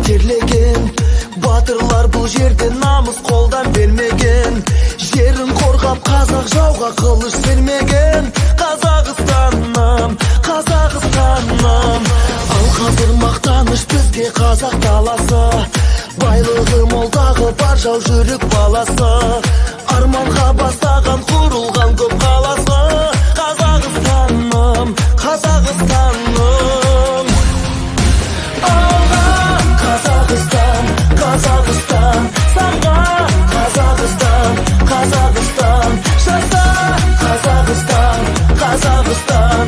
Terlegen batırlar bu жерде намыс қолдан бермеген, жерін қорғап қазақ жауға қылыш сермеген. Қазақстаным, Қазақстаным, ал қазір мақтаныш бізге қазақ даласы, байлығы молдағы бар жау жүрек баласы, арманға бастаған құрылған көп қаласы. Қазақстаным, Қазақстаным, Қазақстан, Қазақстан, саңға Қазақстан, Қазақстан, жазда Қазақстан, Қазақстан,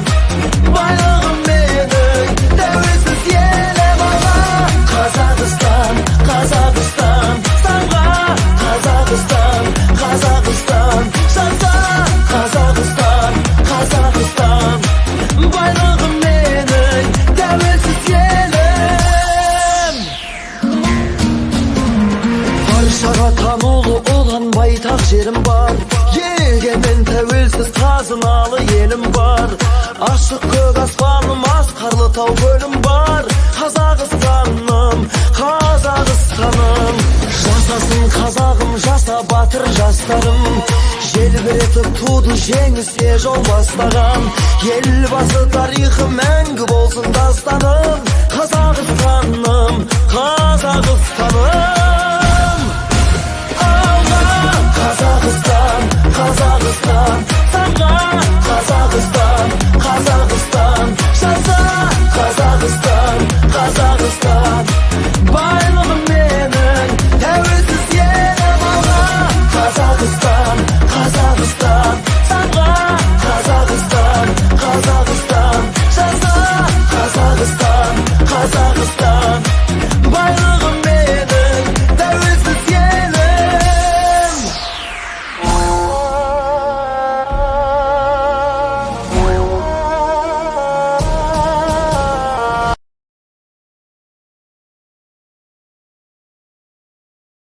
байлығым менің тәуелсіз елім ала. Қазақстан, Қазақстан, саңға Қазақстан, Қазақстан, жазда Қазақстан, Қазақстан, байлығым менің тәуелсіз елім. Баршаға танылы olan байтақ жерім бар, егемен тәуелсіз қазыналы елім бар. Ашық көк аспаным, асқарлы тау көлім бар. Қазақстаным, Қазақстаным, жасасын қазағым, жаса батыр жастарым. Желбіретіп туды жеңіске жол бастаған, елбасы тарихы мәңгі болсын дастаным.